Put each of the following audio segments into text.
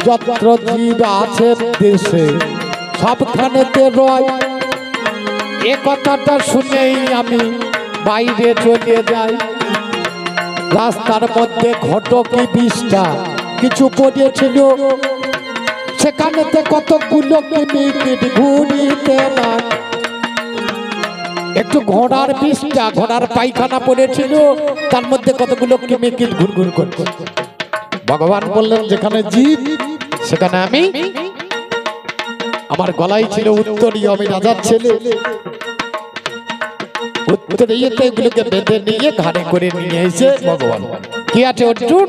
যত্র জীব আছে দেশে সবখানেতে রয়। এ কথাটা শুনেই আমি বাইরে চলে যাই। রাস্তার মধ্যে ঘটকি 20টা কিছু পড়েছিল, সেখানেতে কতগুলো কিমিকিট ঘুরিতে না। একটু ঘোড়ার 20টা ঘোড়ার পায়খানা পড়েছিল, তার মধ্যে কতগুলো কিমিকিট ঘুরঘুর করছে। ভগবান বললেন যেখানে জীব সেখানে আমি। আমার গলায় ছিল উত্তরীয়, আমি রাজার ছেলে। উত্তরীয়তে এগুলোকে বেঁধে নিয়ে ঘাড়ে করে নিয়ে এসে ভগবান কি আছে অর্জুন।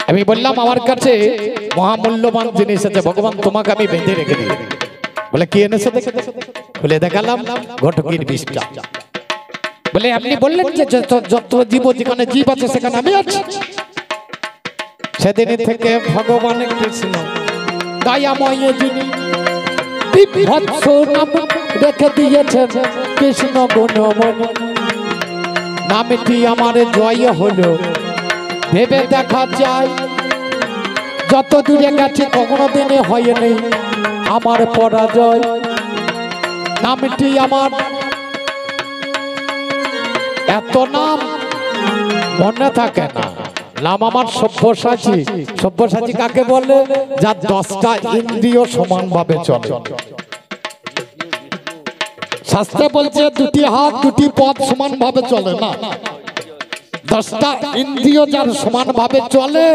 আমি বললাম আমার কাছে মহামূল্যবান জিনিস আছে ভগবান, তোমাকে আমি বেঁধে রেখে দিই। বলে কি এনেছো? খুলে দেখালাম ঘটকির 20টা। বলে আপনি বললেন যে যত জীব যেখানে জীব আছে সেখানে আমি আছি। সেদিন থেকে ভগবান কৃষ্ণ দয়াময় যিনি বিভৎস নাম রেখে দিয়েছেন কৃষ্ণ গুণময়। নামটি আমার জয় হলো ভেবে দেখা যায়। যত দূরে গেছে কখনো দিনে হয়নি আমার পরাজয়। নামটি আমার এত নাম মনে থাকে না। নাম আমার সব্যসাচী। সব্যসাচী কাকে বলে? যার 10টা ইন্দ্রিয় সমানভাবে চলে। শাস্ত্রে বলছে 2টি হাত 2টি পদ সমানভাবে চলে না। 10টা ইন্দ্রিয় যার সমানভাবে চলে,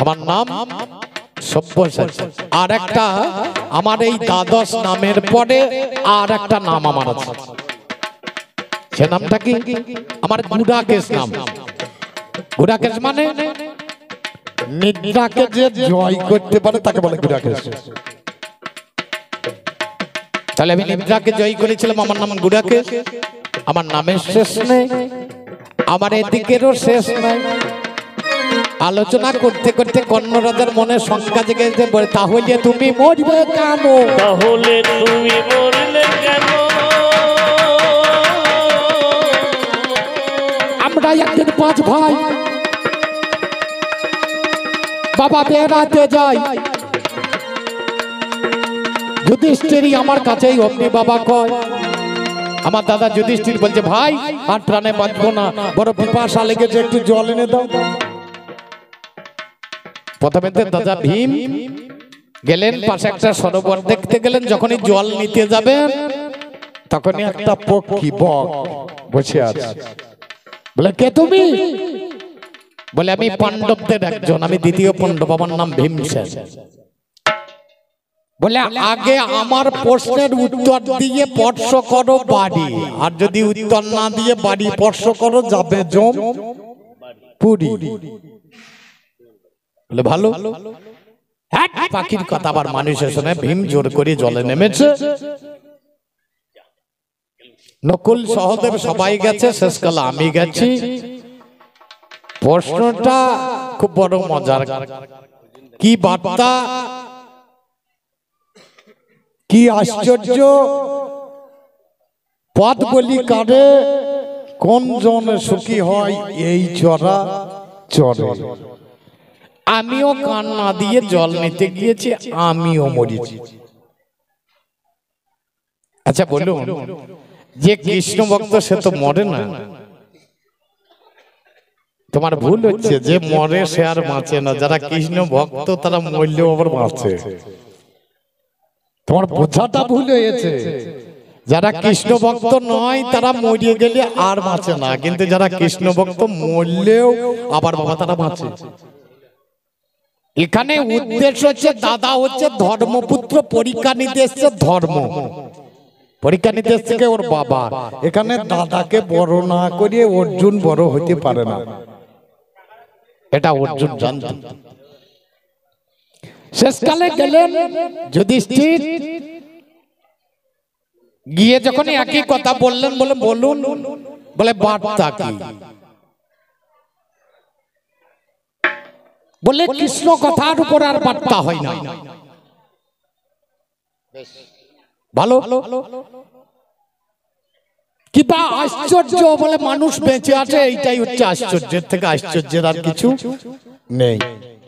আমার নাম সব্যসাচী। আর একটা আমার এই দ্বাদশ নামের পরে আর একটা নাম আমার আছে। সে নামটা কি? আমার গুডাকেশ নাম। গুডাকেশ মানে নিদ্রাকে যে জয় করতে পারে তাকে বলে গুডাকেশ। তাহলে আমি নিদ্রাকে জয় করেছিলাম, আমার নাম গুডাকেশ। আমার নামের শেষ নেই, আমার এদিকেরও শেষ নাই। আলোচনা করতে করতে কর্ণ রাজার মনে শঙ্কা জেগে বলে তাহলে তুমি মরবে কেন? তাহলে তুমি মরলে কেন? আমরা একদিন 5 ভাই বাবা বেড়াতে যাই। যুধিষ্ঠিরই আমার কাছেই অমনি বাবা কয়। আমার দাদা যুধিষ্ঠির বলছে ভাই আর প্রাণে বাঁচবো না, বড় পিপাসা লেগেছে, একটু জল এনে দাও। প্রথমে দাদা ভীম গেলেন পাশে একটা সরোবর দেখতে গেলেন। যখনই জল নিতে যাবেন তখনই একটা পক্ষী বক বসে আছে। বলে কে তুমি? বলে আমি পাণ্ডবদের একজন, আমি দ্বিতীয় পাণ্ডব, আমার নাম ভীমসেন। বলে আগে আমার প্রশ্নের উত্তর দিয়ে স্পর্শ করো বাড়ি, আর যদি উত্তর না দিয়ে বাড়ি স্পর্শ করো যাবে জম পুরি। বলে ভালো। পাখির কথা আবার মানুষের শুনে ভীম জোর করে জলে নেমেছে। নকুল সহদেব সবাই গেছে, শেষকালে আমি গেছি। প্রশ্নটা খুব বড় মজার। কি বার্তা, কি আশ্চর্য! পদ বলি কারে, কোন জন সুখী হয় এই চরা চরে। আমিও কান না দিয়ে জল নিতে গিয়েছি, আমিও মরেছি। আচ্ছা বলুন, যে কৃষ্ণ ভক্ত সে তো মরে না। তোমার ভুল হচ্ছে, যে মরে সে আর বাঁচে না। যারা কৃষ্ণ ভক্ত তারা মরলেও আবার বাঁচে। তোমার বোঝাটা ভুল হয়েছে। যারা কৃষ্ণ ভক্ত নয় তারা মরিয়ে গেলে আর বাঁচে না, কিন্তু যারা কৃষ্ণ ভক্ত মরলেও আবার বাবা তারা বাঁচে। এখানে উদ্দেশ্য হচ্ছে দাদা হচ্ছে ধর্মপুত্র, পরীক্ষা নিতে এসছে ধর্ম, পরীক্ষা নিতে এসছে ওর বাবা। এখানে দাদাকে বড় না করিয়ে অর্জুন বড় হইতে পারে না, এটা অর্জুন জানতেন। শেষকালে গেলেন যুধিষ্ঠির, গিয়ে যখন একই কথা বললেন, বলে বলুন, বলে বার্তা কি? বলে কৃষ্ণ কথার উপর আর বার্তা হয় না। ভালো, কিবা আশ্চর্য বলে মানুষ বেঁচে আছে, এইটাই হচ্ছে আশ্চর্যের থেকে আশ্চর্যের আর কিছু নেই।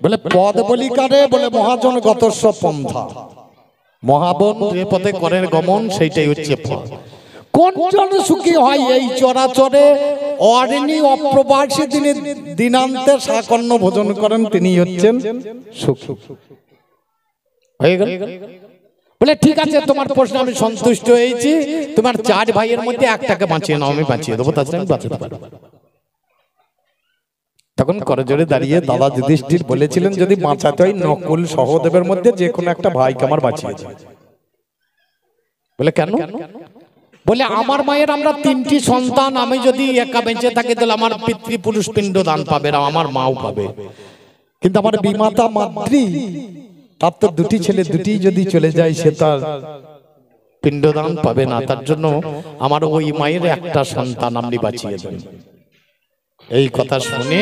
বলে পদ বলি কারে, বলে মহাজন গতস্ব পন্থা, মহাবন যে পথে করের গমন সেইটাই হচ্ছে পথ। কোন জন সুখী হয় এই চরাচরে, অরণি অপ্রবাসী তিনি দিনান্তে সাকর্ণ ভোজন করেন, তিনি হচ্ছেন সুখী। হয়ে গেল? বলে ঠিক আছে, তোমার প্রশ্ন আমি সন্তুষ্ট হয়েছি, তোমার 4 ভাইয়ের মধ্যে একটাকে বাঁচিয়ে নাও, আমি বাঁচিয়ে দেবো, তাছাড়া আমি বাঁচাতে পারবো। তখন করজোড়ে দাঁড়িয়ে দাদা যুধিষ্ঠির বলেছিলেন, যদি বাঁচাতে হয় নকুল সহদেবের মধ্যে যে কোনো একটা ভাইকে আমার বাঁচিয়ে দাও। বলে কেন? বলে আমার মায়ের আমরা 3টি সন্তান, আমি যদি একা বেঁচে থাকি তাহলে আমার পিতৃপুরুষ পিণ্ড দান পাবে, আমার মাও পাবে, কিন্তু আমার বিমাতা মাতৃ তার তো 2টি ছেলে, 2টি যদি চলে যায় সে তার পিণ্ডদান পাবে না, তার জন্য আমার ওই মায়ের একটা সন্তান আপনি বাঁচিয়ে দেন। এই কথা শুনে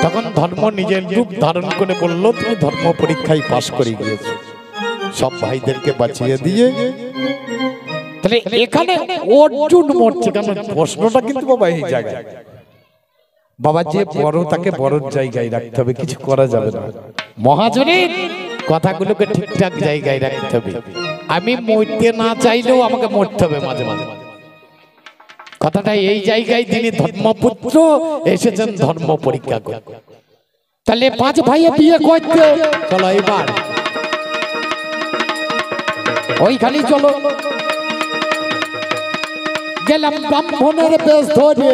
তখন ধর্ম নিজের রূপ ধারণ করে বলল, তুমি ধর্ম পরীক্ষায় পাশ করে গিয়েছো, সব ভাইদেরকে বাঁচিয়ে দিয়ে। তাহলে এখানে অর্জুন মরছে কেন? প্রশ্নটা কিন্তু বাবা এই জায়গায়, বাবা যে বড় তাকে বড় জায়গায় রাখতে হবে, কিছু করা যাবে না। মহাজনের কথাগুলোকে ঠিকঠাক জায়গায় রাখতে হবে। আমি মরতে না চাইলেও আমাকে মরতে হবে মাঝে মাঝে। কথাটা এই জায়গায়, তিনি ধর্মপুত্র এসেছেন ধর্ম পরীক্ষা করতে। তাহলে 5 ভাইয়ে বিয়ে করতে চলো, এবার ওইখানে চলো। গেলাম ব্রাহ্মণের বেশ ধরে,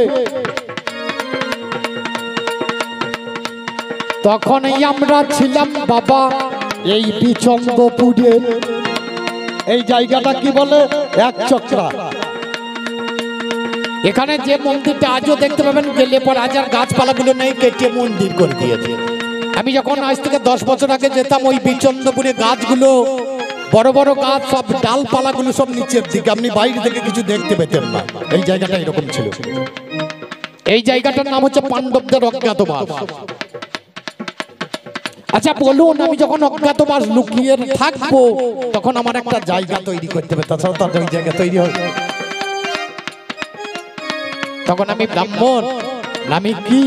তখনই আমরা ছিলাম বাবা এই বিচন্দ্রপুরে। এই জায়গাটা কি বলে? 1 চক্রা। এখানে যে মন্দিরটা আজও দেখতে পাবেন, গেলে পর হাজার গাছপালাগুলো নেই, কেটে মন্দির করে দিয়েছে। আমি যখন আজ থেকে 10 বছর আগে যেতাম, ওই বিচন্দ্রপুরে গাছগুলো বড় বড় গাছ, সব ডালপালাগুলো সব নিচের দিকে, আপনি বাইরে থেকে কিছু দেখতে পেতেন না। এই জায়গাটা এরকম ছিল। এই জায়গাটার নাম হচ্ছে পাণ্ডবদের অজ্ঞাতবাস। আচ্ছা বলুন, আমি যখন অজ্ঞাতবাস লুকিয়ে থাকবো তখন আমার একটা জায়গা তৈরি করতে হবে, তাছাড়া তার ওই জায়গা তৈরি হয়। তখন আমি ব্রাহ্মণ, আমি কি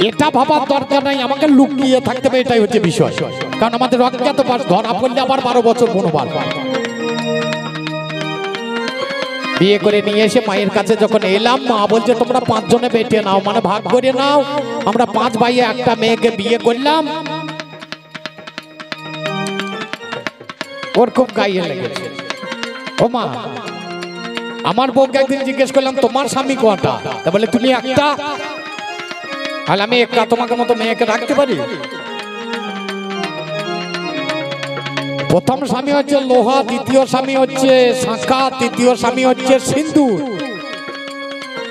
এটা ভাবার দরকার নাই, আমাকে লুকিয়ে থাকতে হবে, এটাই হচ্ছে বিষয়। কারণ আমাদের অজ্ঞাতবাস ধরা পড়লে আবার 12 বছর বনবাস। বিয়ে করে নিয়ে এসে মায়ের কাছে যখন এলাম, মা বলছে তোমরা 5 জনে বেটে নাও, মানে ভাগ করে নাও। আমরা 5 ভাইয়ে একটা মেয়েকে বিয়ে করলাম। ওর খুব গায়ে লেগেছে। ও মা, আমার বউকে একদিন জিজ্ঞেস করলাম তোমার স্বামী কটা? তা বলে তুমি একটা। আর আমি একটা তোমাকে মতো মেয়েকে রাখতে পারি? প্রথম স্বামী হচ্ছে লোহা, দ্বিতীয় স্বামী হচ্ছে শাঁখা, তৃতীয় স্বামী হচ্ছে সিন্দুর,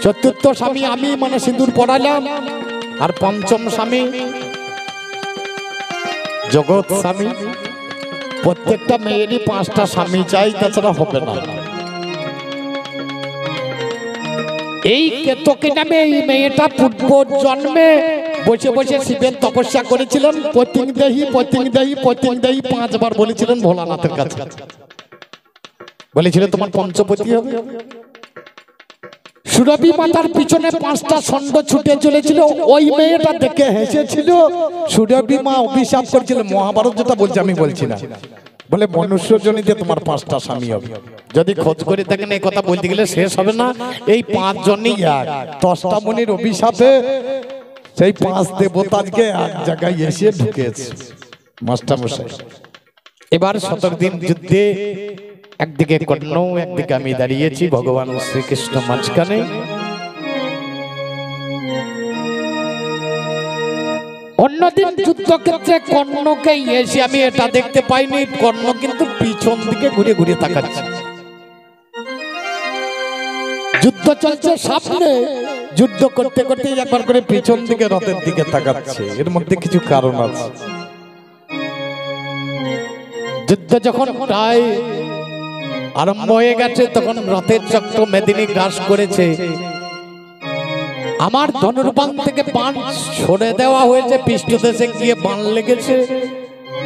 চতুর্থ স্বামী আমি, মানে সিন্দুর পড়ালাম, আর পঞ্চম স্বামী জগৎ স্বামী। প্রত্যেকটা মেয়েরই 5টা স্বামী চাই, তাছাড়া হবে না। এই কেতকী নামে এই মেয়েটা পূর্ব জন্মে বসে বসে শিবের তপস্যা করেছিলেন। পতিং দেহি পতিং দেহি পতিং দেহি 5 বার বলেছিলেন ভোলানাথের কাছে। বলেছিলেন তোমার পঞ্চপতি হবে। সুরভি মাতার পিছনে 5টা ষণ্ড ছুটে চলেছিল, ওই মেয়েটা দেখে হেসেছিল। সুরভি মা অভিশাপ করেছিল, মহাভারত যেটা বলছে আমি বলছি না, বলে মনুষ্য জনিতে তোমার 5টা স্বামী হবে। যদি খোঁজ করে থাকেন এই কথা বলতে গেলে শেষ হবে না। এই 5 জনই এক। 10টা মুনির অভিশাপে সেই 5 দেবতা আজকে এক জায়গায় এসে ঢুকেছে মাস্টার মশাই। এবার 17 দিন যুদ্ধে একদিকে কর্ণ, একদিকে আমি দাঁড়িয়েছি, ভগবান শ্রীকৃষ্ণ মাঝখানে। অন্যদিন যুদ্ধক্ষেত্রে কর্ণকে এসে আমি এটা দেখতে পাইনি, কর্ণ কিন্তু পিছন দিকে ঘুরে ঘুরে তাকাচ্ছে। যুদ্ধ চলছে সামনে, যুদ্ধ করতে করতে একবার করে পিছন দিকে রথের দিকে তাকাচ্ছে। এর মধ্যে কিছু কারণ আছে। যুদ্ধ যখন প্রায় আরম্ভ হয়ে গেছে, তখন রথের চক্র মেদিনী গ্রাস করেছে। আমার ধনুর্বাণ থেকে বাণ ছড়ে দেওয়া হয়েছে, পৃষ্ঠদেশে গিয়ে বাণ লেগেছে।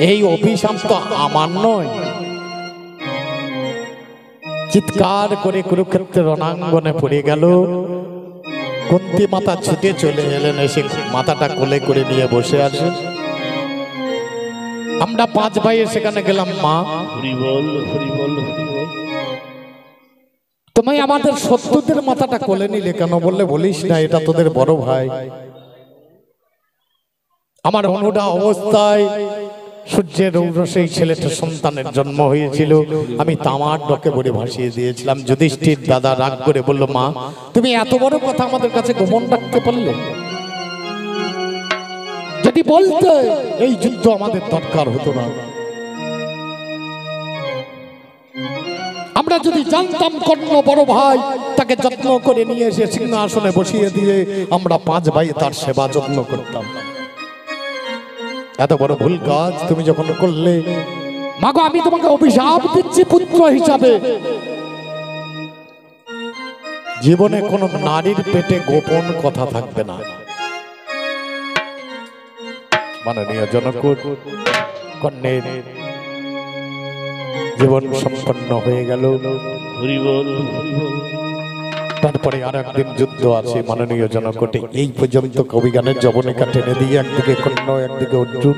এই অভিশাপ তো আমার নয়, চিৎকার করে কুরুক্ষেত্রের রণাঙ্গনে পড়ে গেল। কুন্তী মাতা ছুটে চলে এলেন, এসে মাথাটা কোলে করে নিয়ে বসে আছেন। আমরা 5 ভাই সেখানে গেলাম। মা, হরি বল, হরি বল, হরি বল। তুমি আমাদের শত্রুদের মাথাটা কোলে নিলে কেন? বললে, বলিস না, এটা তোদের বড় ভাই। আমার অনুডা অবস্থায় সূর্যের রৌদ্র সেই ছেলেটা সন্তানের জন্ম হয়েছিল, আমি তামার ডকে ভরে ভাসিয়ে দিয়েছিলাম। যুধিষ্ঠির দাদা রাগ করে বলল, মা, তুমি এত বড় কথা আমাদের কাছে গোপন রাখতে পারলে? যদি বলতে এই যুদ্ধ আমাদের দরকার হতো না। আমরা যদি জানতাম কর্ণ বড় ভাই, তাকে যত্ন করে নিয়ে এসে সিংহাসনে বসিয়ে দিয়ে আমরা 5 ভাই তার সেবা যত্ন করতাম। এত বড় ভুল কাজ তুমি যখন করলে, মাগো, আমি তোমাকে অভিশাপ দিচ্ছি পুত্র হিসাবে, জীবনে কোন নারীর পেটে গোপন কথা থাকবে না। মাননীয় জনক, কন্যের জীবন সম্পন্ন হয়ে গেল। হরি বল, হরি বল। তারপরে আর একদিন যুদ্ধ আছে মাননীয় জনকটে। এই পর্যন্ত কবিগানের জবনিকা টেনে দিয়ে একদিকে কর্ণ, একদিকে অর্জুন।